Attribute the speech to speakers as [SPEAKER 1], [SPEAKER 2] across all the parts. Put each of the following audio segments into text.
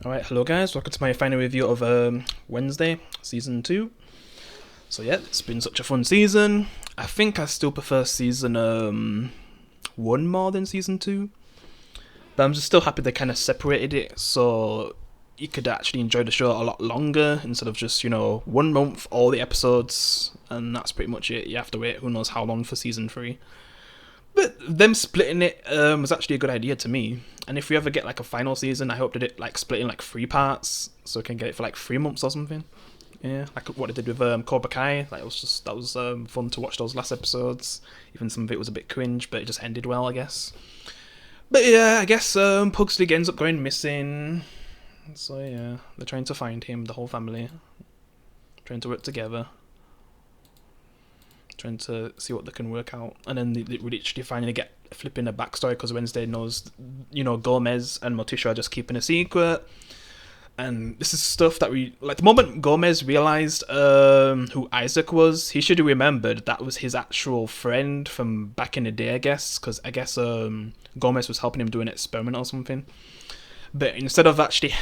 [SPEAKER 1] Alright, hello guys, welcome to my final review of Wednesday, Season 2. So yeah, it's been such a fun season. I think I still prefer Season 1 more than Season 2. But I'm just still happy they kind of separated it so you could actually enjoy the show a lot longer instead of just, 1 month, all the episodes, and that's pretty much it. You have to wait who knows how long for Season 3. But them splitting it was actually a good idea to me. And if we ever get like a final season, I hope that it like split in like 3 parts, so we can get it for like 3 months or something. Yeah, like what they did with Cobra Kai. Like that was fun to watch those last episodes. Even some of it was a bit cringe, but it just ended well, I guess. But yeah, I guess Pugsley ends up going missing. So yeah, they're trying to find him, the whole family, trying to work together, trying to see what they can work out. And then they literally finally get flipping a backstory because Wednesday knows, Gomez and Morticia are just keeping a secret. And this is stuff that we like. The moment Gomez realized who Isaac was, he should have remembered that was his actual friend from back in the day, I guess. Because I guess Gomez was helping him do an experiment or something. But instead of actually,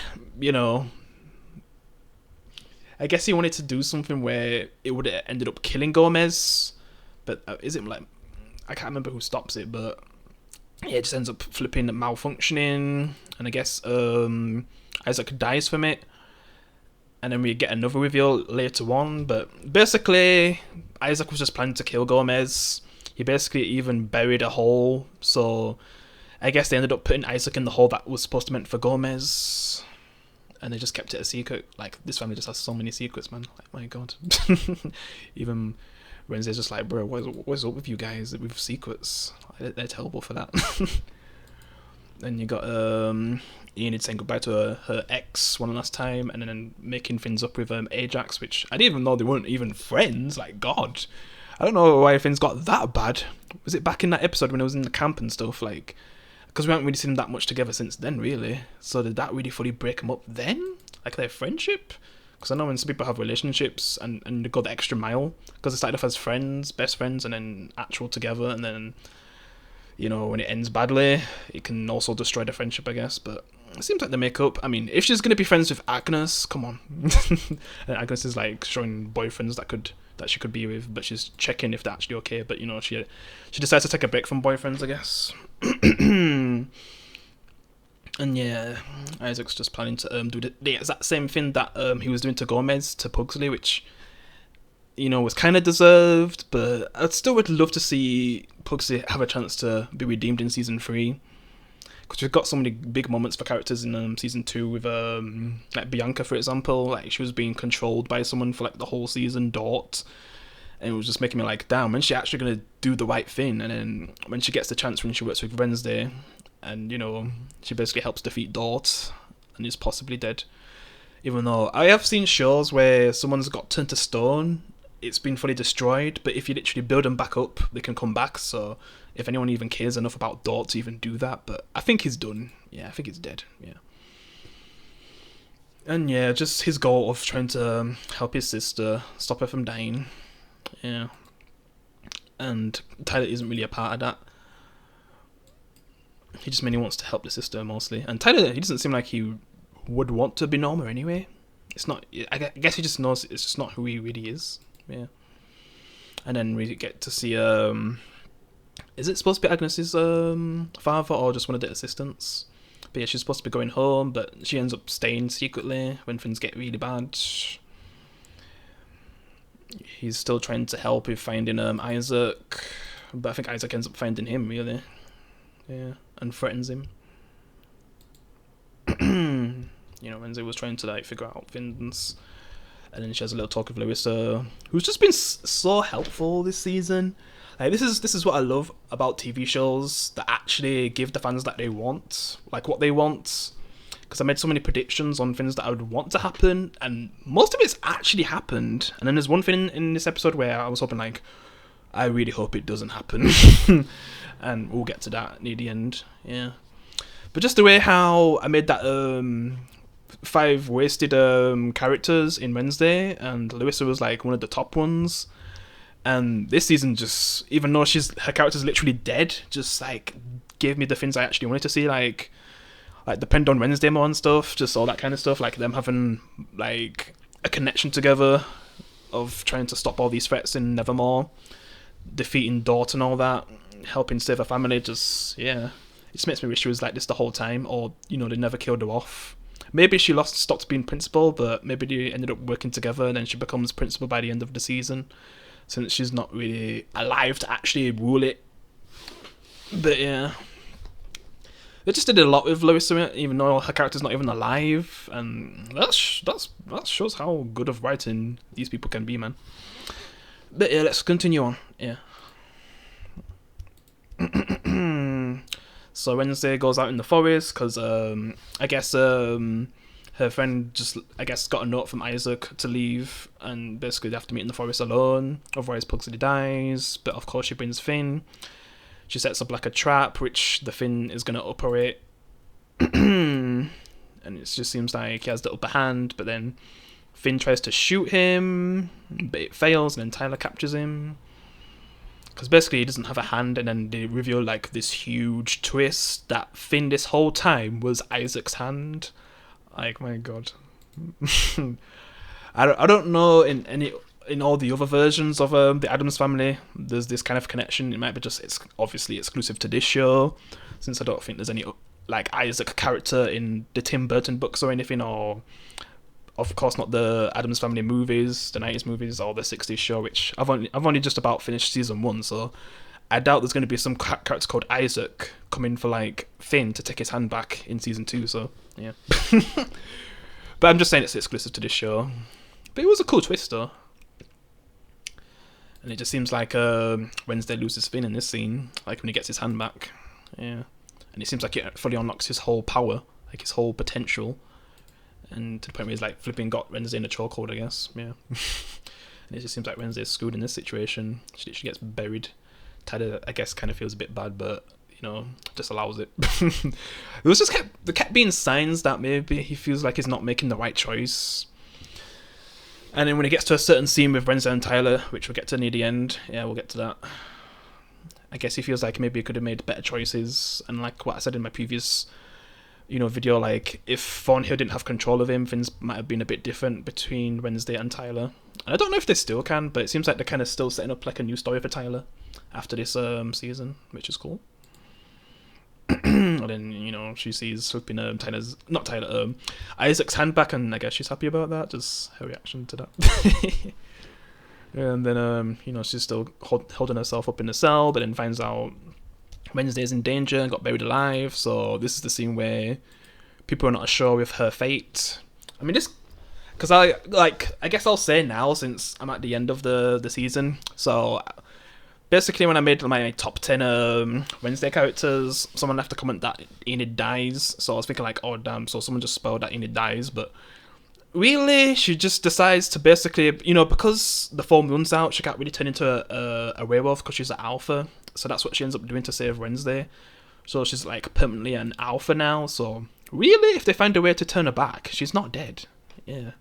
[SPEAKER 1] I guess he wanted to do something where it would have ended up killing Gomez. But is it like, I can't remember who stops it, but yeah, it just ends up flipping malfunctioning, and I guess Isaac dies from it, and then we get another reveal later on. But basically, Isaac was just planning to kill Gomez. He basically even buried a hole, so I guess they ended up putting Isaac in the hole that was supposed to be meant for Gomez, and they just kept it a secret. Like, this family just has so many secrets, man. Like, my god. Even Wednesday's just like, bro, what's up with you guys with secrets? They're terrible for that. Then you got Enid saying goodbye to her ex one last time, and then making things up with Ajax, which I didn't even know they weren't even friends. Like, God, I don't know why things got that bad. Was it back in that episode when it was in the camp and stuff? Like, because we haven't really seen them that much together since then, really. So did that really fully break them up then? Like their friendship? Because I know when some people have relationships and they go the extra mile, because they started off as friends, best friends, and then actual together, and then, when it ends badly, it can also destroy the friendship, I guess. But it seems like they make up. I mean, if she's going to be friends with Agnes, come on. And Agnes is like showing boyfriends that she could be with, but she's checking if they're actually okay. But, she decides to take a break from boyfriends, I guess. And yeah, Isaac's just planning to do the exact same thing that he was doing to Gomez, to Pugsley, which, was kind of deserved, but I still would love to see Pugsley have a chance to be redeemed in Season 3. Because we've got so many big moments for characters in Season 2 with, like, Bianca, for example. Like, she was being controlled by someone for, like, the whole season, Dort. And it was just making me like, damn, when's she actually going to do the right thing? And then when she gets the chance when she works with Wednesday, and, she basically helps defeat Dort, and is possibly dead. Even though I have seen shows where someone's got turned to stone, it's been fully destroyed, but if you literally build them back up, they can come back. So if anyone even cares enough about Dort to even do that, but I think he's done. Yeah, I think he's dead, yeah. And yeah, just his goal of trying to help his sister, stop her from dying. Yeah. And Tyler isn't really a part of that. He just mainly wants to help the sister mostly. And Tyler, he doesn't seem like he would want to be Norma anyway. It's not. I guess he just knows it's just not who he really is. Yeah. And then we get to see. Is it supposed to be Agnes's father or just one of the assistants? But yeah, she's supposed to be going home, but she ends up staying secretly when things get really bad. He's still trying to help with finding Isaac, but I think Isaac ends up finding him, really. Yeah, and threatens him. Wednesday was trying to like figure out things, and then she has a little talk with Larissa, who's just been so helpful this season. Like, this is what I love about TV shows that actually give the fans that they want, like what they want. Because I made so many predictions on things that I would want to happen, and most of it's actually happened. And then there's one thing in this episode where I was hoping, like, I really hope it doesn't happen. And we'll get to that near the end, yeah. But just the way how I made that 5 wasted characters in Wednesday, and Larissa was like one of the top ones. And this season, just, even though her character's literally dead, just like gave me the things I actually wanted to see, like like depend on Wednesday more and stuff, just all that kind of stuff, like them having like a connection together of trying to stop all these threats in Nevermore, defeating Dort and all that, helping save her family. Just yeah, it just makes me wish she was like this the whole time, or you know, they never killed her off. Maybe she stopped being principal, but maybe they ended up working together and then she becomes principal by the end of the season, since she's not really alive to actually rule it. But yeah, they just did a lot with Larissa, even though her character's not even alive, and that shows how good of writing these people can be, man. But yeah, let's continue on. Yeah. So Wednesday goes out in the forest because I guess her friend just got a note from Isaac to leave, and basically they have to meet in the forest alone, otherwise Pugsley dies. But of course she brings Finn. She sets up like a trap which the Finn is gonna operate, and it just seems like he has the upper hand. But then Finn tries to shoot him, but it fails, and then Tyler captures him. Because basically he doesn't have a hand, and then they reveal like this huge twist that Finn this whole time was Isaac's hand. Like, my god. I don't know in all the other versions of the Addams Family there's this kind of connection. It might be just it's obviously exclusive to this show, since I don't think there's any like Isaac character in the Tim Burton books or anything, or of course not the Addams Family movies, the 90s movies, or the 60s show, which I've only just about finished season 1, so I doubt there's going to be some character called Isaac coming for like Finn to take his hand back in season 2, so yeah. But I'm just saying it's exclusive to this show. But it was a cool twist though. And it just seems like Wednesday loses Finn in this scene, like when he gets his hand back. Yeah. And it seems like it fully unlocks his whole power, like his whole potential. And to the point where he's like flipping got Wednesday in a chokehold, I guess. Yeah. And it just seems like Wednesday's screwed in this situation. She gets buried. Tyler, I guess, kind of feels a bit bad, but you know, just allows it. There kept being signs that maybe he feels like he's not making the right choice. And then when it gets to a certain scene with Wednesday and Tyler, which we'll get to near the end, yeah, we'll get to that. I guess he feels like maybe he could have made better choices, and like what I said in my previous video, like if Thornhill didn't have control of him, things might have been a bit different between Wednesday and Tyler. And I don't know if they still can, but it seems like they're kind of still setting up like a new story for Tyler after this season, which is cool. And then she sees flipping Isaac's hand back, and I guess she's happy about that. Just her reaction to that. And then she's still holding herself up in the cell, but then finds out Wednesday's in danger and got buried alive. So this is the scene where people are not sure with her fate. I mean, this because I guess I'll say now, since I'm at the end of the season. So basically, when I made my top 10 Wednesday characters, someone left a comment that Enid dies. So I was thinking like, oh damn, so someone just spelled that Enid dies. But really, she just decides to basically, because the form runs out, she can't really turn into a werewolf because she's an alpha. So that's what she ends up doing to save Wednesday. So she's like permanently an alpha now. So really, if they find a way to turn her back, she's not dead. Yeah.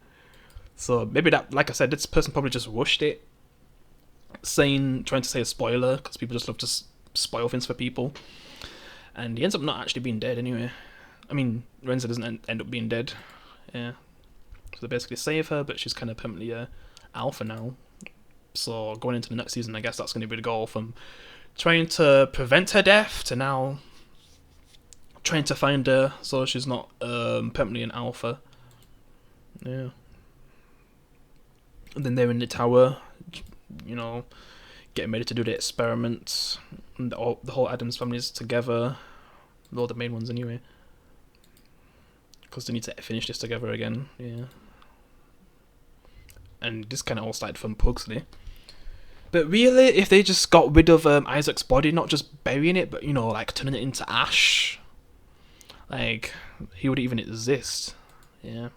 [SPEAKER 1] So maybe that, like I said, this person probably just rushed it, trying to say a spoiler, because people just love to spoil things for people. And he ends up not actually being dead anyway. I mean, Wednesday doesn't end up being dead. Yeah. So they basically save her, but she's kind of permanently alpha now. So going into the next season, I guess that's going to be the goal, from trying to prevent her death to now trying to find her so she's not permanently an alpha. Yeah. And then they're in the tower, getting ready to do the experiments. And the whole Addams family's together. All the main ones anyway. Because they need to finish this together again. Yeah. And this kind of all started from Pugsley. But really, if they just got rid of Isaac's body, not just burying it, but, like turning it into ash, like, he would even exist. Yeah.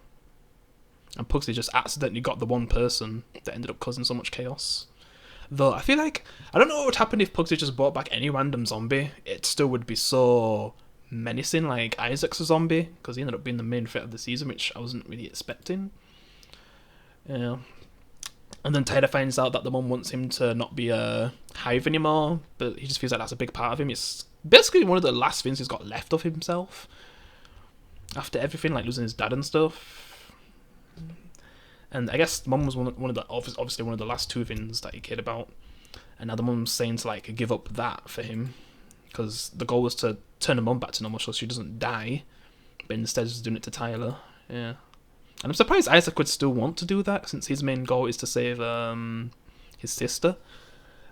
[SPEAKER 1] And Pugsley just accidentally got the one person that ended up causing so much chaos. Though, I feel like, I don't know what would happen if Pugsley just brought back any random zombie. It still would be so menacing, like Isaac's a zombie, because he ended up being the main threat of the season, which I wasn't really expecting. Yeah. And then Tyler finds out that the mum wants him to not be a hive anymore, but he just feels like that's a big part of him. It's basically one of the last things he's got left of himself. after everything, like losing his dad and stuff. And I guess mum was one of the obviously one of the last two things that he cared about, and now the mum's saying to like give up that for him, because the goal was to turn the mum back to normal so she doesn't die, but instead she's doing it to Tyler. Yeah, and I'm surprised Isaac would still want to do that since his main goal is to save his sister.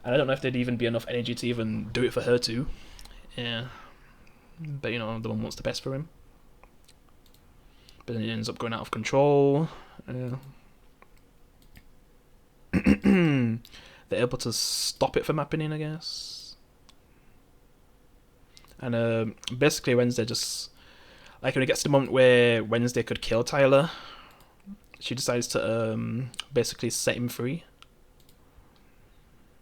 [SPEAKER 1] And I don't know if there'd even be enough energy to even do it for her too. Yeah, but you know the mum wants the best for him. But then it ends up going out of control. Yeah. They're able to stop it from happening, I guess. And basically Wednesday just, like when it gets to the moment where Wednesday could kill Tyler, she decides to basically set him free.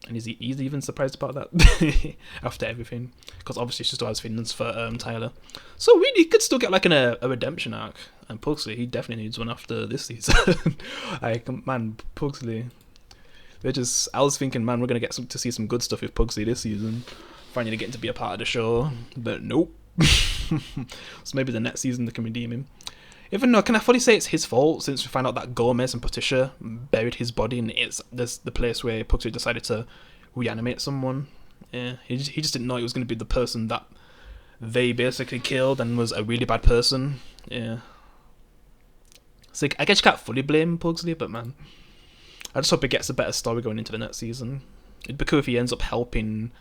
[SPEAKER 1] And he's even surprised about that after everything, because obviously she still has feelings for Tyler. So really, he could still get like a redemption arc. And Pugsley, he definitely needs one after this season. Like, man, Pugsley. I was thinking, man, we're gonna get to see some good stuff with Pugsley this season. Finally getting to be a part of the show, but nope. So maybe the next season they can redeem him. Even though, can I fully say it's his fault since we find out that Gomez and Patricia buried his body and it's the place where Pugsley decided to reanimate someone. Yeah, he just didn't know it was going to be the person that they basically killed and was a really bad person. Yeah. So I guess you can't fully blame Pugsley, but man, I just hope it gets a better story going into the next season. It'd be cool if he ends up helping,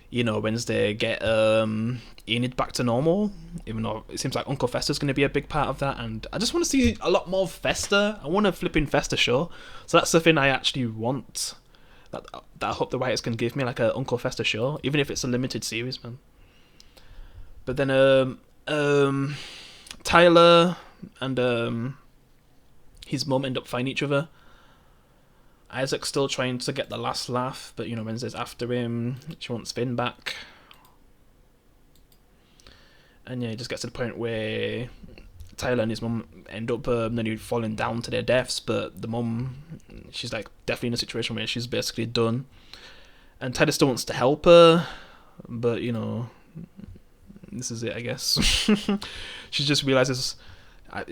[SPEAKER 1] you know, Wednesday get Enid back to normal, even though it seems like Uncle Fester's going to be a big part of that, and I just want to see a lot more of Fester. I want a flipping Fester show, so that's the thing I actually want, that I hope the writers can give me, like a Uncle Fester show, even if it's a limited series, man. But then Tyler and his mum end up finding each other. Isaac's still trying to get the last laugh, but you know, Wednesday's after him. She wants Finn back. And yeah, it just gets to the point where Tyler and his mum end up nearly falling down to their deaths, but the mum, she's like definitely in a situation where she's basically done. And Tyler still wants to help her, but you know, this is it, I guess. She just realizes I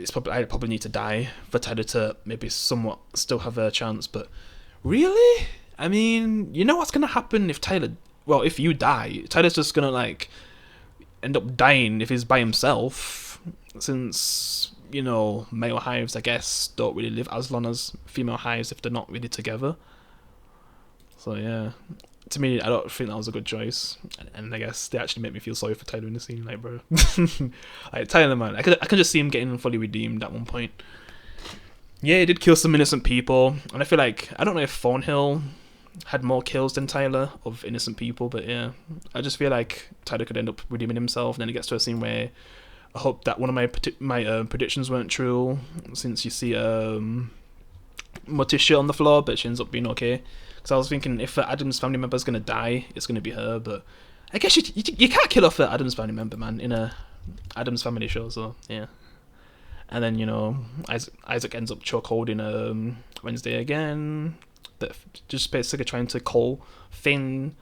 [SPEAKER 1] probably need to die for Tyler to maybe somewhat still have a chance, but really? I mean, you know what's gonna happen if if you die, Tyler's just gonna like end up dying if he's by himself, since, you know, male hives, I guess, don't really live as long as female hives if they're not really together. So yeah, to me, I don't think that was a good choice, and I guess they actually make me feel sorry for Tyler in the scene, like, bro. Like, Tyler, man, I could just see him getting fully redeemed at one point. Yeah, he did kill some innocent people, and I feel like, I don't know if Thornhill had more kills than Tyler of innocent people, but yeah, I just feel like Tyler could end up redeeming himself, and then it gets to a scene where I hope that one of my predictions weren't true, since you see Morticia on the floor, but she ends up being okay. Because I was thinking, if Adam's family member's gonna die, it's gonna be her, but I guess you can't kill off Adam's family member, man, in a Adam's Family show, so yeah. And then, you know, Isaac ends up choke holding Wednesday again, but just basically trying to call Finn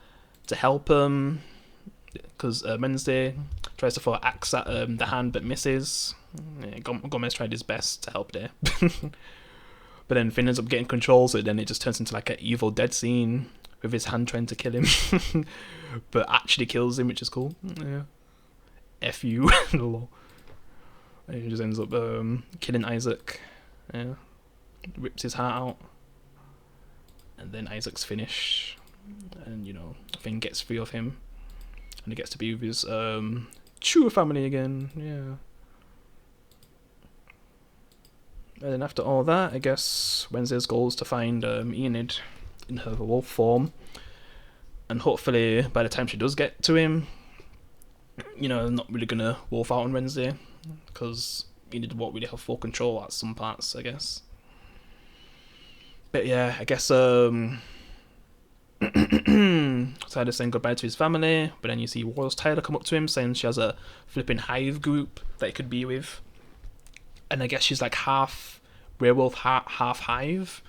[SPEAKER 1] to help him, because Wednesday tries to throw an axe at the hand but misses. Yeah, Gomez tried his best to help there. But then Finn ends up getting control, so then it just turns into like an Evil Dead scene with his hand trying to kill him, but actually kills him, which is cool. Yeah. F you. And he just ends up killing Isaac. Yeah. Rips his heart out. And then Isaac's finished. And, you know, Finn gets free of him. And he gets to be with his true family again. Yeah. And then after all that, I guess Wednesday's goal is to find Enid in her wolf form. And hopefully, by the time she does get to him, you know, not really gonna wolf out on Wednesday, because Enid won't really have full control at some parts, I guess. But yeah, I guess Tyler's saying goodbye to his family, but then you see Rose Tyler come up to him saying she has a flipping hive group that he could be with. And I guess she's like half werewolf, half hive.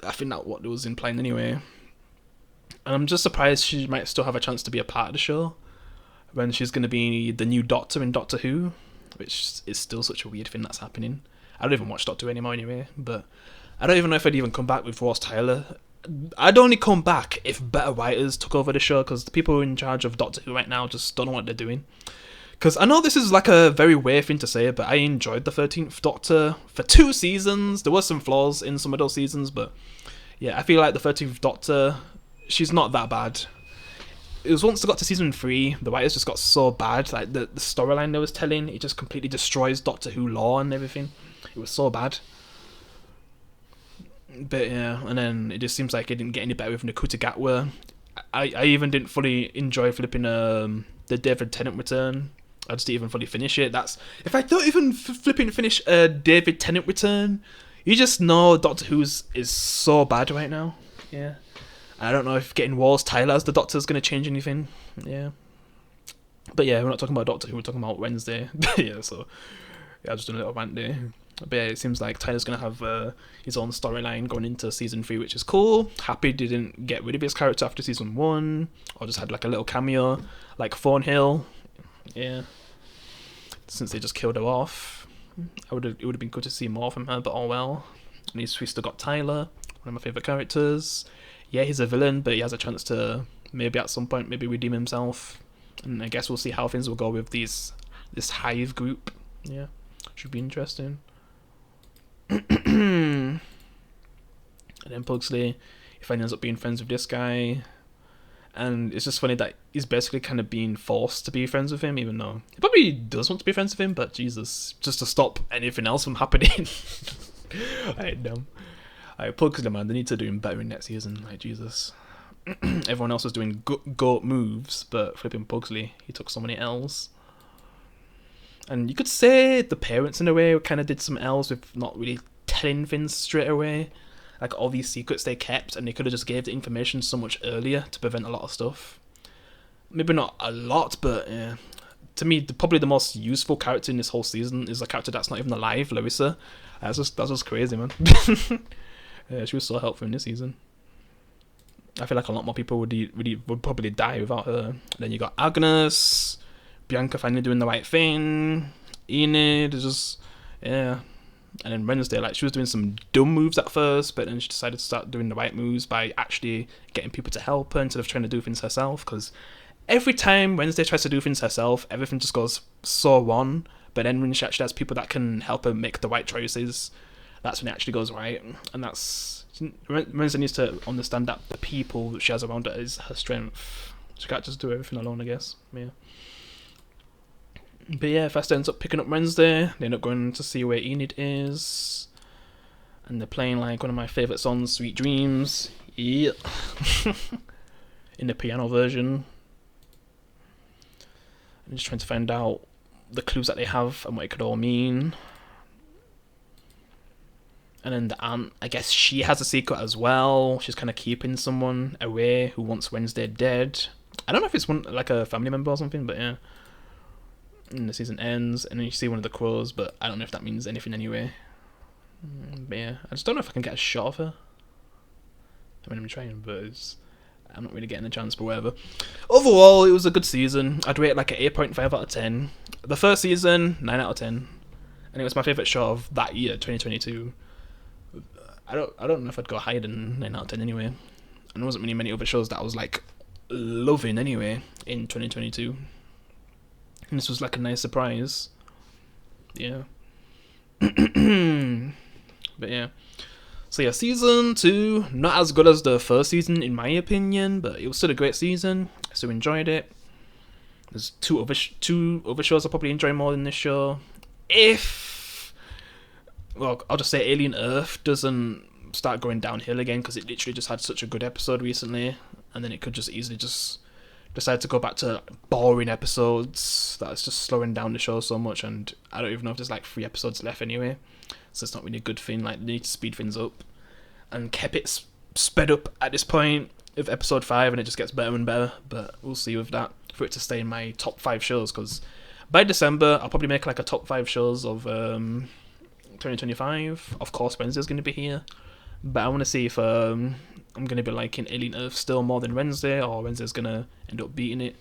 [SPEAKER 1] I think that's what it was implying anyway. And I'm just surprised she might still have a chance to be a part of the show when she's going to be the new Doctor in Doctor Who. which is still such a weird thing that's happening. I don't even watch Doctor Who anymore anyway, but I don't even know if I'd even come back with Ross Tyler. I'd only come back if better writers took over the show, because the people in charge of Doctor Who right now just don't know what they're doing. Because I know this is like a very weird thing to say, but I enjoyed the 13th Doctor for 2 seasons. There were some flaws in some of those seasons, but yeah, I feel like the 13th Doctor, she's not that bad. It was once they got to season 3, the writers just got so bad. Like the storyline they was telling, it just completely destroys Doctor Who lore and everything. It was so bad. But yeah, and then it just seems like it didn't get any better with Nakuta Gatwa. I even didn't fully enjoy flipping the David Tennant return. I just didn't even fully finish it. That's if I don't even flipping finish a David Tennant return, you just know Doctor Who's is so bad right now. Yeah, I don't know if getting Ross Tyler as the Doctor is going to change anything. Yeah, but yeah, we're not talking about Doctor Who. We're talking about Wednesday. Yeah, so yeah, I just done a little rant there. But yeah, it seems like Tyler's going to have his own storyline going into season 3, which is cool. Happy didn't get rid of his character after season 1, or just had like a little cameo, like Thornhill. Yeah, since they just killed her off, it would have been good to see more from her. But oh well. At least we still got Tyler, one of my favourite characters. Yeah, he's a villain, but he has a chance to maybe at some point maybe redeem himself. And I guess we'll see how things will go with this Hive group. Yeah, should be interesting. And then Pugsley, he finally ends up being friends with this guy, and it's just funny that he's basically kind of being forced to be friends with him, even though he probably does want to be friends with him, but Jesus, just to stop anything else from happening. I hate them. Pugsley, man, they need to do him better in next season, like Jesus. Everyone else was doing goat moves, but flipping Pugsley, he took so many L's. And you could say the parents, in a way, kind of did some L's with not really telling things straight away. Like, all these secrets they kept, and they could have just gave the information so much earlier to prevent a lot of stuff. Maybe not a lot, but yeah. To me, probably the most useful character in this whole season is a character that's not even alive, Larissa. That's just crazy, man. Yeah, she was so helpful in this season. I feel like a lot more people would probably die without her. And then you got Agnes, Bianca finally doing the right thing, Enid, just, yeah. And then Wednesday, like, she was doing some dumb moves at first, but then she decided to start doing the right moves by actually getting people to help her instead of trying to do things herself, because every time Wednesday tries to do things herself, everything just goes so wrong, but then when she actually has people that can help her make the right choices, that's when it actually goes right. And that's, Wednesday needs to understand that the people that she has around her is her strength. She can't just do everything alone, I guess. Yeah. But yeah, Festa ends up picking up Wednesday. They end up going to see where Enid is, and they're playing like one of my favourite songs, Sweet Dreams. Yeah. In the piano version. I'm just trying to find out the clues that they have and what it could all mean. And then the aunt, I guess she has a secret as well. She's kind of keeping someone away who wants Wednesday dead. I don't know if it's one like a family member or something, but yeah. And the season ends, and then you see one of the crows, but I don't know if that means anything anyway. But yeah, I just don't know if I can get a shot of her. I mean, I'm trying, but I'm not really getting a chance, but whatever. Overall, it was a good season. I'd rate it like an 8.5 out of 10. The first season, 9 out of 10. And it was my favourite show of that year, 2022. I don't know if I'd go higher than 9 out of 10 anyway. And there wasn't really many other shows that I was like loving anyway in 2022. And this was like a nice surprise. Yeah. But yeah. So yeah, season 2, not as good as the first season in my opinion, but it was still a great season. I still enjoyed it. There's two other shows I probably enjoy more than this show. Well, I'll just say Alien Earth doesn't start going downhill again, because it literally just had such a good episode recently, and then it could just easily just decide to go back to boring episodes that's just slowing down the show so much, and I don't even know if there's like 3 episodes left anyway, so it's not really a good thing. Like, they need to speed things up, and kept it sped up at this point with episode 5, and it just gets better and better. But we'll see with that, for it to stay in my top 5 shows, because by December I'll probably make like a top 5 shows of 2025. Of course, Wednesday's going to be here, but I want to see if I'm going to be liking Alien Earth still more than Wednesday, or Wednesday's going to end up beating it.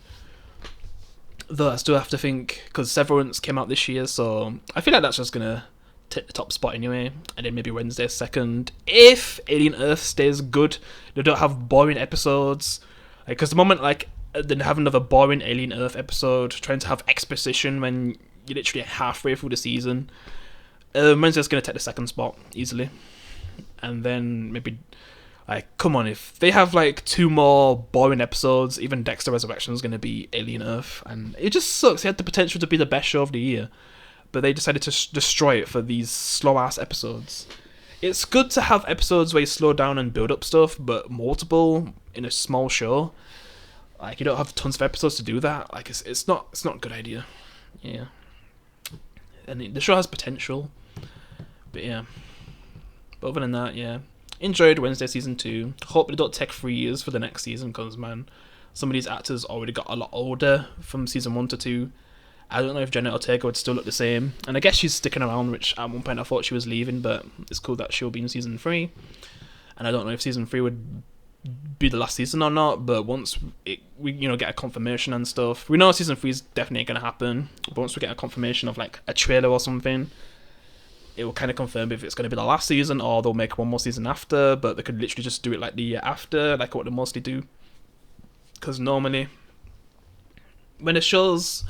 [SPEAKER 1] Though I still have to think, because Severance came out this year, so I feel like that's just gonna take the top spot anyway. And then maybe Wednesday second. If Alien Earth stays good, they don't have boring episodes. Because the moment like they have another boring Alien Earth episode, trying to have exposition when you're literally halfway through the season, Wednesday's gonna take the second spot easily. And then maybe, like, come on, if they have like 2 more boring episodes, even Dexter Resurrection is going to be Alien Earth, and it just sucks. It had the potential to be the best show of the year, but they decided to destroy it for these slow ass episodes. It's good to have episodes where you slow down and build up stuff, but multiple in a small show, like, you don't have tons of episodes to do that. Like, it's not a good idea. Yeah, and the show has potential, but yeah. But other than that, yeah. Enjoyed Wednesday season 2. Hope they don't take 3 years for the next season, because, man, some of these actors already got a lot older from season 1 to 2. I don't know if Jenna Ortega would still look the same. And I guess she's sticking around, which at one point I thought she was leaving, but it's cool that she'll be in season 3. And I don't know if season 3 would be the last season or not, but once we get a confirmation and stuff, we know season 3 is definitely going to happen. But once we get a confirmation of like a trailer or something, it will kind of confirm if it's going to be the last season or they'll make one more season after, but they could literally just do it like the year after, like what they mostly do. Because normally, when the show's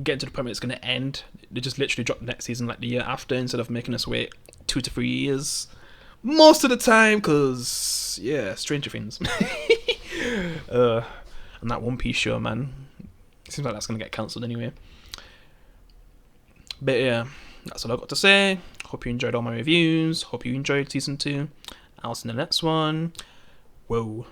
[SPEAKER 1] getting to the point where it's going to end, they just literally drop the next season like the year after instead of making us wait 2 to 3 years. Most of the time, because, yeah, Stranger Things. And that One Piece show, man. Seems like that's going to get cancelled anyway. But yeah, that's all I've got to say. Hope you enjoyed all my reviews. Hope you enjoyed season 2. I'll see you in the next one. Whoa.